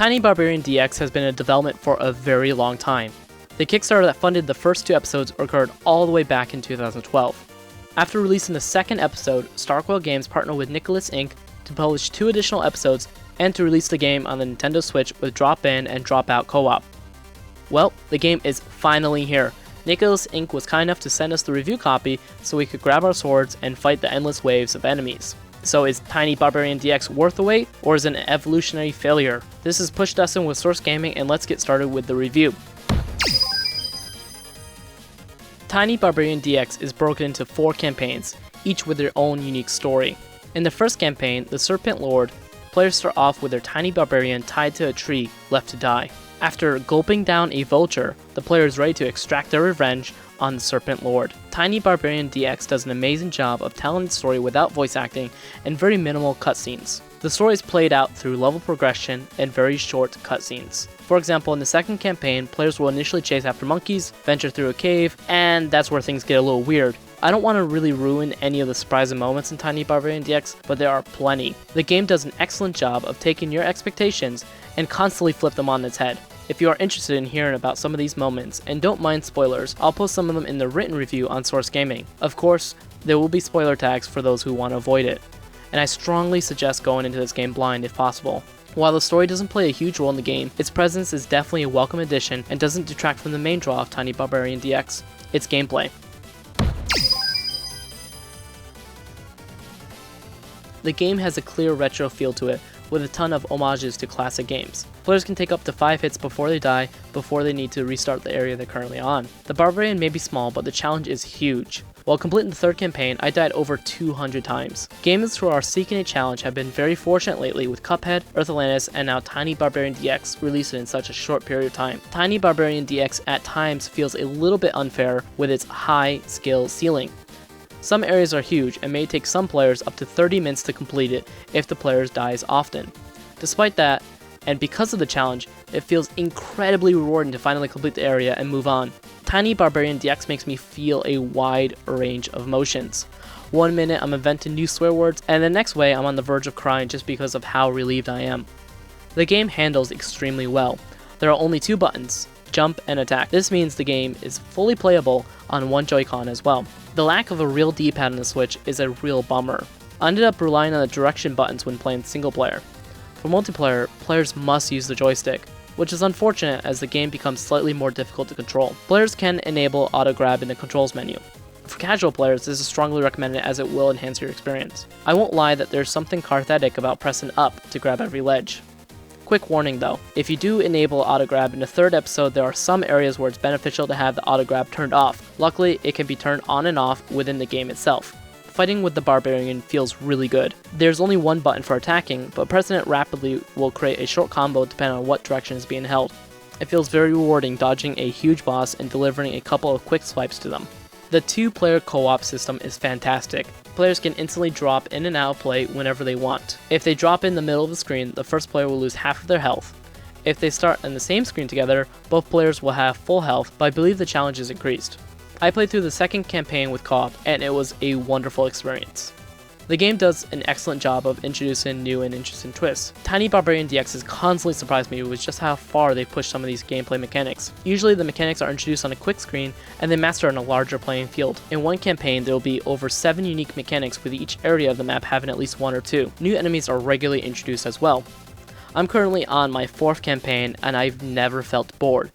Tiny Barbarian DX has been in development for a very long time. The Kickstarter that funded the first 2 episodes occurred all the way back in 2012. After releasing the second episode, Starcoil Games partnered with Nicalis Inc. to publish 2 additional episodes and to release the game on the Nintendo Switch with drop-in and drop-out co-op. Well, the game is finally here. Nicalis Inc. was kind enough to send us the review copy so we could grab our swords and fight the endless waves of enemies. So is Tiny Barbarian DX worth the wait, or is it an evolutionary failure? This is Push Dustin with Source Gaming, and let's get started with the review. Tiny Barbarian DX is broken into 4 campaigns, each with their own unique story. In the first campaign, The Serpent Lord, players start off with their tiny barbarian tied to a tree, left to die. After gulping down a vulture, the player is ready to extract their revenge on the Serpent Lord. Tiny Barbarian DX does an amazing job of telling the story without voice acting and very minimal cutscenes. The story is played out through level progression and very short cutscenes. For example, in the second campaign, players will initially chase after monkeys, venture through a cave, and that's where things get a little weird. I don't want to really ruin any of the surprising moments in Tiny Barbarian DX, but there are plenty. The game does an excellent job of taking your expectations and constantly flip them on its head. If you are interested in hearing about some of these moments and don't mind spoilers, I'll post some of them in the written review on Source Gaming. Of course, there will be spoiler tags for those who want to avoid it, and I strongly suggest going into this game blind if possible. While the story doesn't play a huge role in the game, its presence is definitely a welcome addition and doesn't detract from the main draw of Tiny Barbarian DX, its gameplay. The game has a clear retro feel to it, with a ton of homages to classic games. Players can take up to 5 hits before they die, before they need to restart the area they're currently on. The Barbarian may be small, but the challenge is huge. While completing the third campaign, I died over 200 times. Gamers who are seeking a challenge have been very fortunate lately with Cuphead, Earth Atlantis, and now Tiny Barbarian DX released in such a short period of time. Tiny Barbarian DX at times feels a little bit unfair with its high skill ceiling. Some areas are huge and may take some players up to 30 minutes to complete it if the player dies often. Despite that, and because of the challenge, it feels incredibly rewarding to finally complete the area and move on. Tiny Barbarian DX makes me feel a wide range of emotions. One minute I'm inventing new swear words, and the next way I'm on the verge of crying just because of how relieved I am. The game handles extremely well. There are only 2 buttons, jump and attack. This means the game is fully playable on one Joy-Con as well. The lack of a real D-pad on the Switch is a real bummer. I ended up relying on the direction buttons when playing single player. For multiplayer, players must use the joystick, which is unfortunate as the game becomes slightly more difficult to control. Players can enable auto grab in the controls menu. For casual players, this is strongly recommended as it will enhance your experience. I won't lie that there's something cathartic about pressing up to grab every ledge. Quick warning though, if you do enable auto grab in the third episode, there are some areas where it's beneficial to have the auto grab turned off. Luckily, it can be turned on and off within the game itself. Fighting with the Barbarian feels really good. There's only one button for attacking, but pressing it rapidly will create a short combo depending on what direction is being held. It feels very rewarding dodging a huge boss and delivering a couple of quick swipes to them. The 2-player co-op system is fantastic. Players can instantly drop in and out of play whenever they want. If they drop in the middle of the screen, the first player will lose half of their health. If they start on the same screen together, both players will have full health, but I believe the challenge is increased. I played through the second campaign with co-op, and it was a wonderful experience. The game does an excellent job of introducing new and interesting twists. Tiny Barbarian DX has constantly surprised me with just how far they push some of these gameplay mechanics. Usually the mechanics are introduced on a quick screen and then mastered on a larger playing field. In one campaign there will be over 7 unique mechanics, with each area of the map having at least 1 or 2. New enemies are regularly introduced as well. I'm currently on my 4th campaign and I've never felt bored.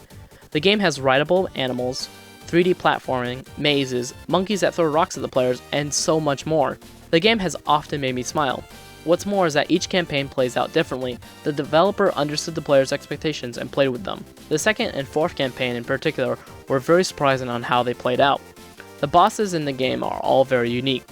The game has rideable animals, 3D platforming, mazes, monkeys that throw rocks at the players, and so much more. The game has often made me smile. What's more is that each campaign plays out differently. The developer understood the players' expectations and played with them. The second and 4th campaign in particular were very surprising on how they played out. The bosses in the game are all very unique.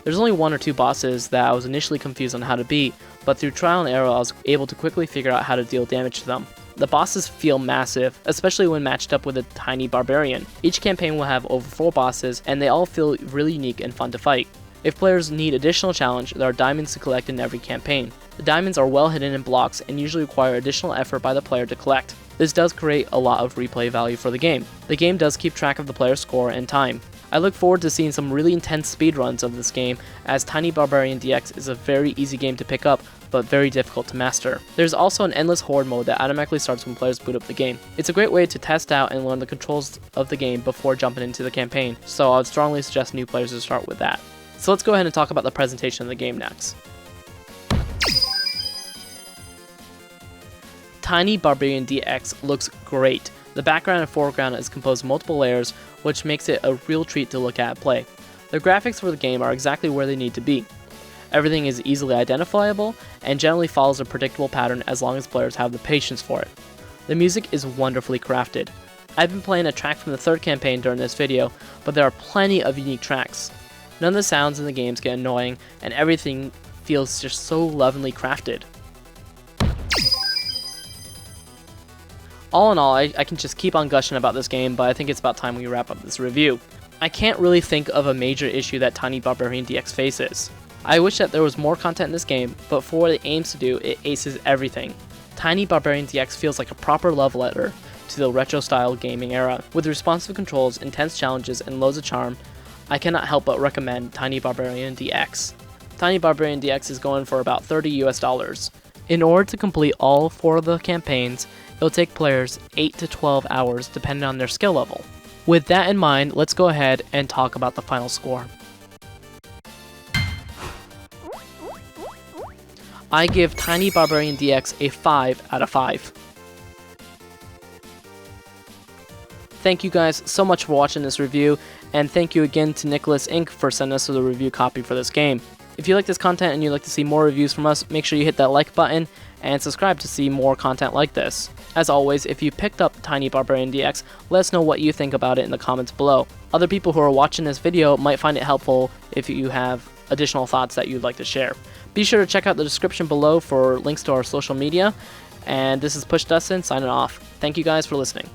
There's only 1 or 2 bosses that I was initially confused on how to beat, but through trial and error I was able to quickly figure out how to deal damage to them. The bosses feel massive, especially when matched up with a Tiny Barbarian. Each campaign will have over 4 bosses, and they all feel really unique and fun to fight. If players need additional challenge, there are diamonds to collect in every campaign. The diamonds are well hidden in blocks and usually require additional effort by the player to collect. This does create a lot of replay value for the game. The game does keep track of the player's score and time. I look forward to seeing some really intense speedruns of this game, as Tiny Barbarian DX is a very easy game to pick up, but very difficult to master. There's also an endless horde mode that automatically starts when players boot up the game. It's a great way to test out and learn the controls of the game before jumping into the campaign, so I would strongly suggest new players to start with that. So let's go ahead and talk about the presentation of the game next. Tiny Barbarian DX looks great. The background and foreground is composed of multiple layers, which makes it a real treat to look at and play. The graphics for the game are exactly where they need to be. Everything is easily identifiable and generally follows a predictable pattern as long as players have the patience for it. The music is wonderfully crafted. I've been playing a track from the third campaign during this video, but there are plenty of unique tracks. None of the sounds in the games get annoying, and everything feels just so lovingly crafted. All in all, I can just keep on gushing about this game, but I think it's about time we wrap up this review. I can't really think of a major issue that Tiny Barbarian DX faces. I wish that there was more content in this game, but for what it aims to do, it aces everything. Tiny Barbarian DX feels like a proper love letter to the retro-style gaming era. With responsive controls, intense challenges, and loads of charm, I cannot help but recommend Tiny Barbarian DX. Tiny Barbarian DX is going for about $30 US. In order to complete all 4 of the campaigns, it'll take players 8 to 12 hours depending on their skill level. With that in mind, let's go ahead and talk about the final score. I give Tiny Barbarian DX a 5 out of 5. Thank you guys so much for watching this review, and thank you again to Nicalis Inc for sending us the review copy for this game. If you like this content and you'd like to see more reviews from us, make sure you hit that like button and subscribe to see more content like this. As always, if you picked up Tiny Barbarian DX, let us know what you think about it in the comments below. Other people who are watching this video might find it helpful if you have additional thoughts that you'd like to share. Be sure to check out the description below for links to our social media, and this is Push Dustin signing off. Thank you guys for listening.